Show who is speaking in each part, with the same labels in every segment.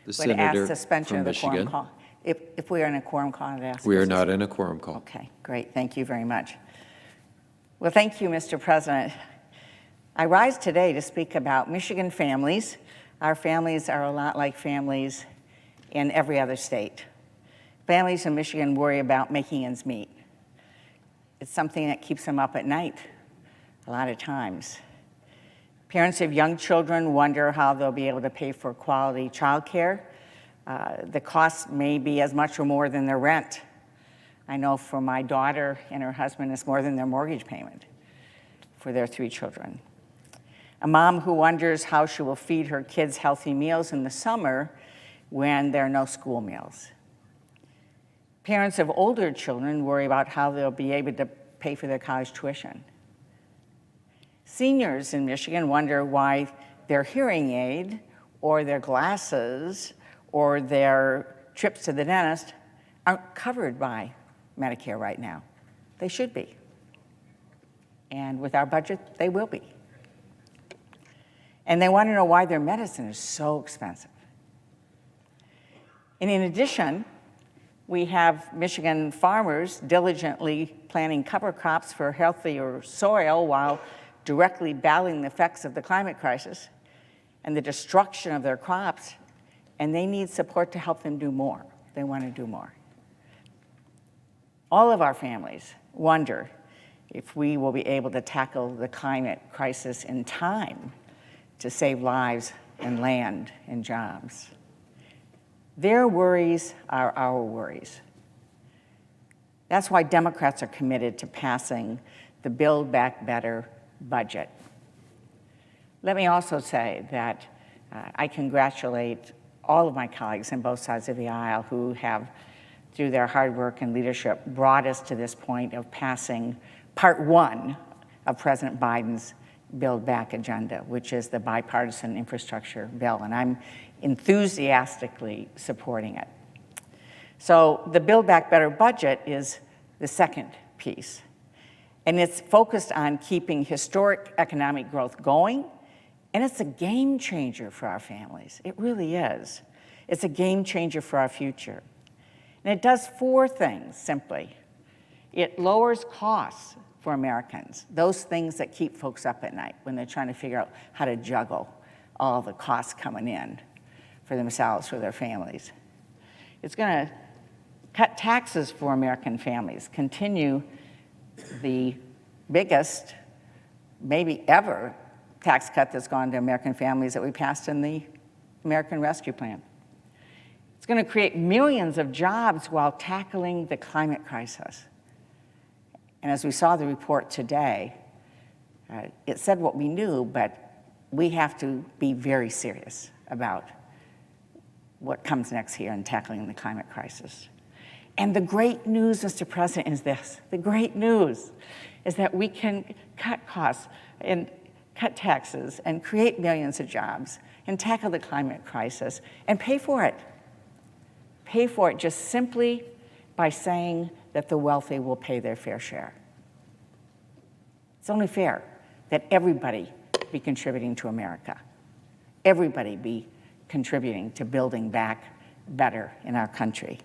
Speaker 1: The
Speaker 2: would ask
Speaker 1: senator
Speaker 2: suspension
Speaker 1: from
Speaker 2: of the quorum
Speaker 1: Michigan.
Speaker 2: call. If we are in a quorum call, I'd ask.
Speaker 1: We are not in a quorum call.
Speaker 2: Okay, great. Thank you very much. Well, thank you, Mr. President. I rise today to speak about Michigan families. Our families are a lot like families in every other state. Families in Michigan worry about making ends meet. It's something that keeps them up at night a lot of times. Parents of young children wonder how they'll be able to pay for quality childcare. The cost may be as much or more than their rent. I know for my daughter and her husband, it's more than their mortgage payment for their 3 children. A mom who wonders how she will feed her kids healthy meals in the summer when there are no school meals. Parents of older children worry about how they'll be able to pay for their college tuition. Seniors in Michigan wonder why their hearing aid or their glasses or their trips to the dentist aren't covered by Medicare right now. They should be. And with our budget, they will be. And they want to know why their medicine is so expensive. And in addition, we have Michigan farmers diligently planting cover crops for healthier soil while directly battling the effects of the climate crisis and the destruction of their crops, and they need support to help them do more. They want to do more. All of our families wonder if we will be able to tackle the climate crisis in time to save lives and land and jobs. Their worries are our worries. That's why Democrats are committed to passing the Build Back Better budget. Let me also say that I congratulate all of my colleagues on both sides of the aisle who have, through their hard work and leadership, brought us to this point of passing part 1 of President Biden's Build Back agenda, which is the bipartisan infrastructure bill, and I'm enthusiastically supporting it. So the Build Back Better budget is the second piece, and it's focused on keeping historic economic growth going, and it's a game changer for our families. It really is. It's a game changer for our future. And it does 4 things, simply. It lowers costs for Americans, those things that keep folks up at night when they're trying to figure out how to juggle all the costs coming in for themselves, for their families. It's going to cut taxes for American families, continue the biggest, maybe ever, tax cut that's gone to American families that we passed in the American Rescue Plan. It's going to create millions of jobs while tackling the climate crisis. And as we saw the report today, it said what we knew, but we have to be very serious about what comes next here in tackling the climate crisis. And the great news, Mr. President, is this. The great news is that we can cut costs and cut taxes and create millions of jobs and tackle the climate crisis and pay for it. Pay for it just simply by saying that the wealthy will pay their fair share. It's only fair that everybody be contributing to America. Everybody be contributing to building back better in our country.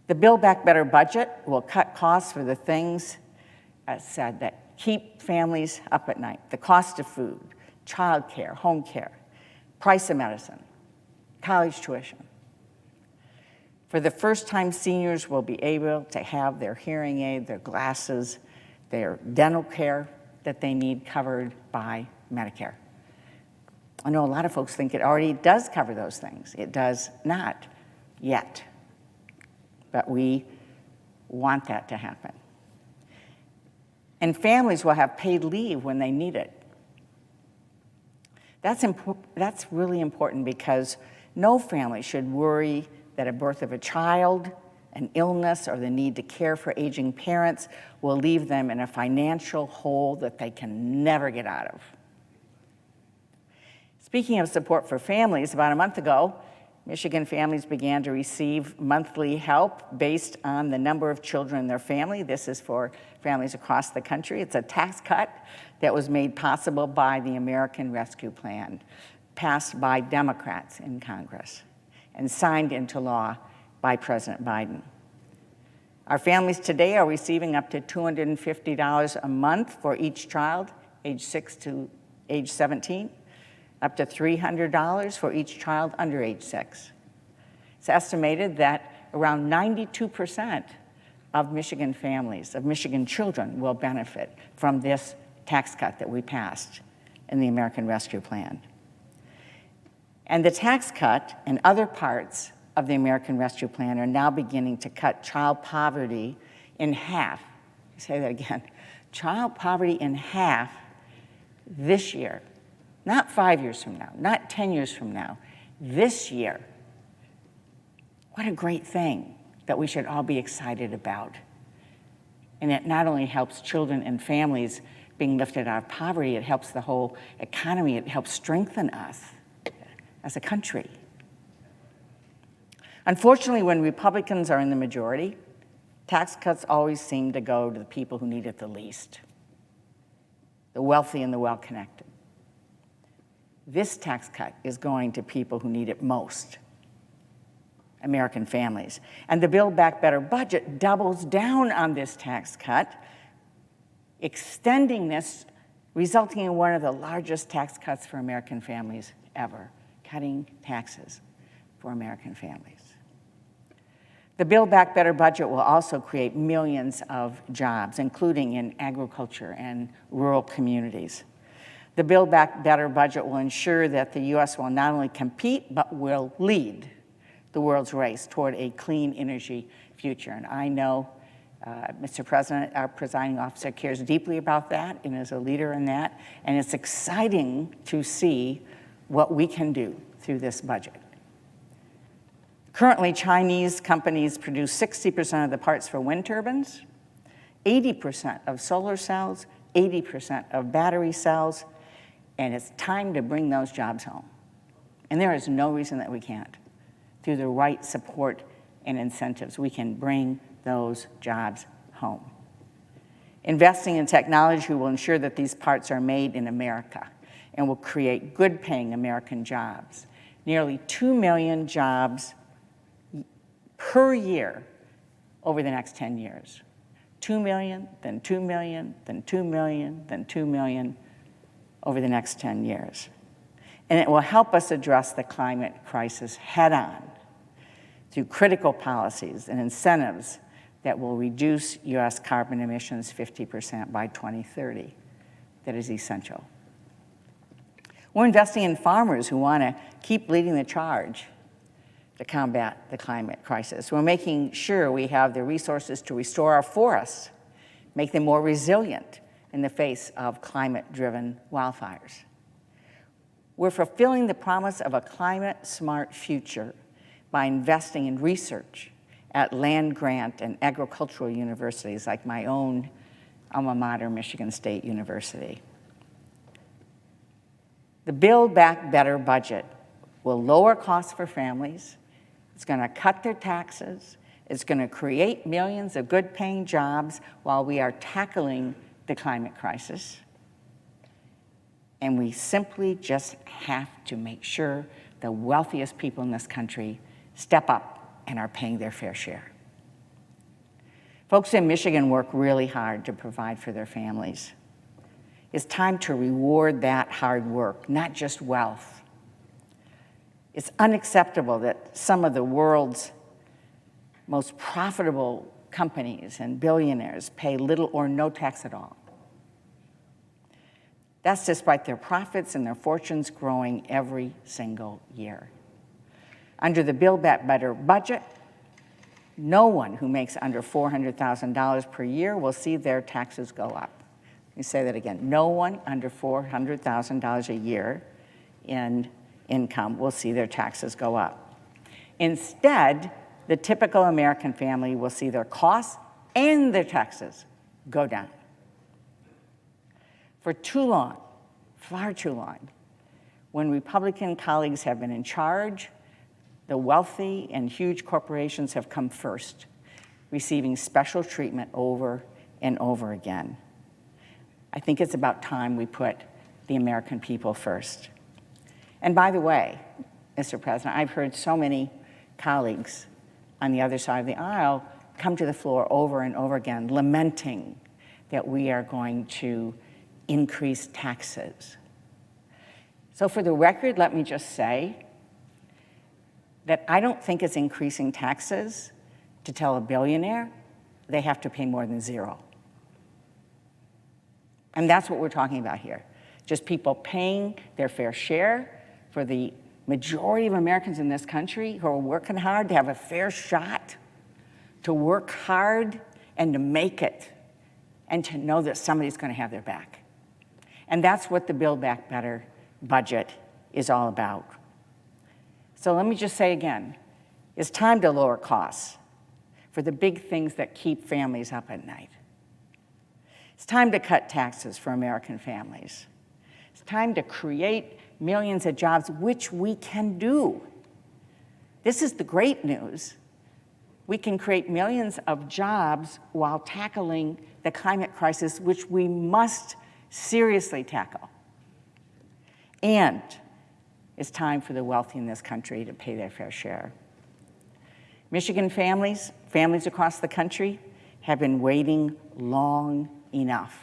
Speaker 2: The Build Back Better budget will cut costs for the things, as said, that keep families up at night. The cost of food, childcare, home care, price of medicine, college tuition. For the first time, seniors will be able to have their hearing aid, their glasses, their dental care that they need covered by Medicare. I know a lot of folks think it already does cover those things. It does not yet, but we want that to happen. And families will have paid leave when they need it. That's really important because no family should worry that a birth of a child, an illness, or the need to care for aging parents will leave them in a financial hole that they can never get out of. Speaking of support for families, about a month ago, Michigan families began to receive monthly help based on the number of children in their family. This is for families across the country. It's a tax cut that was made possible by the American Rescue Plan. passed by Democrats in Congress and signed into law by President Biden. Our families today are receiving up to $250 a month for each child, age 6 to age 17, up to $300 for each child under age 6. It's estimated that around 92% of Michigan families, of Michigan children, will benefit from this tax cut that we passed in the American Rescue Plan. And the tax cut and other parts of the American Rescue Plan are now beginning to cut child poverty in half. I'll say that again. Child poverty in half this year. Not 5 years from now, not 10 years from now, this year. What a great thing that we should all be excited about. And it not only helps children and families being lifted out of poverty, it helps the whole economy, it helps strengthen us as a country. Unfortunately, when Republicans are in the majority, tax cuts always seem to go to the people who need it the least, the wealthy and the well-connected. This tax cut is going to people who need it most, American families. And the Build Back Better budget doubles down on this tax cut, extending this, resulting in one of the largest tax cuts for American families ever, cutting taxes for American families. The Build Back Better budget will also create millions of jobs, including in agriculture and rural communities. The Build Back Better budget will ensure that the U.S. will not only compete, but will lead the world's race toward a clean energy future. And I know Mr. President, our presiding officer, cares deeply about that and is a leader in that. And it's exciting to see what we can do through this budget. Currently, Chinese companies produce 60% of the parts for wind turbines, 80% of solar cells, 80% of battery cells, and it's time to bring those jobs home. And there is no reason that we can't. Through the right support and incentives, we can bring those jobs home. Investing in technology will ensure that these parts are made in America and will create good-paying American jobs. Nearly 2 million jobs per year over the next 10 years. 2 million, then 2 million, then 2 million, then 2 million over the next 10 years. And it will help us address the climate crisis head-on through critical policies and incentives that will reduce U.S. carbon emissions 50% by 2030. That is essential. We're investing in farmers who want to keep leading the charge to combat the climate crisis. We're making sure we have the resources to restore our forests, make them more resilient in the face of climate-driven wildfires. We're fulfilling the promise of a climate-smart future by investing in research at land-grant and agricultural universities like my own alma mater, Michigan State University. The Build Back Better budget will lower costs for families. It's going to cut their taxes. It's going to create millions of good-paying jobs while we are tackling the climate crisis. And we simply just have to make sure the wealthiest people in this country step up and are paying their fair share. Folks in Michigan work really hard to provide for their families. It's time to reward that hard work, not just wealth. It's unacceptable that some of the world's most profitable companies and billionaires pay little or no tax at all. That's despite their profits and their fortunes growing every single year. Under the Build Back Better budget, no one who makes under $400,000 per year will see their taxes go up. Let me say that again. No one under $400,000 a year in income will see their taxes go up. Instead, the typical American family will see their costs and their taxes go down. For too long, far too long, when Republican colleagues have been in charge, the wealthy and huge corporations have come first, receiving special treatment over and over again. I think it's about time we put the American people first. And by the way, Mr. President, I've heard so many colleagues on the other side of the aisle come to the floor over and over again, lamenting that we are going to increase taxes. So for the record, let me just say that I don't think it's increasing taxes to tell a billionaire they have to pay more than zero. And that's what we're talking about here. Just people paying their fair share for the majority of Americans in this country who are working hard to have a fair shot, to work hard and to make it, and to know that somebody's going to have their back. And that's what the Build Back Better budget is all about. So let me just say again, it's time to lower costs for the big things that keep families up at night. It's time to cut taxes for American families. It's time to create millions of jobs, which we can do. This is the great news. We can create millions of jobs while tackling the climate crisis, which we must seriously tackle. And it's time for the wealthy in this country to pay their fair share. Michigan families across the country have been waiting long enough.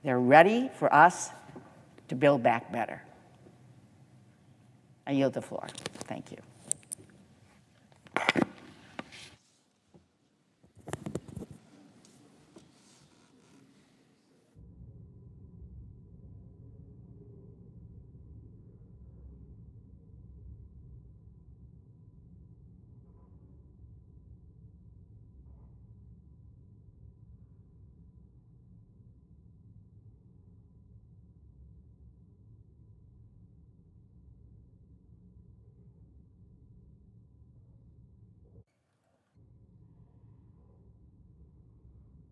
Speaker 2: They're ready for us to build back better. I yield the floor. Thank you.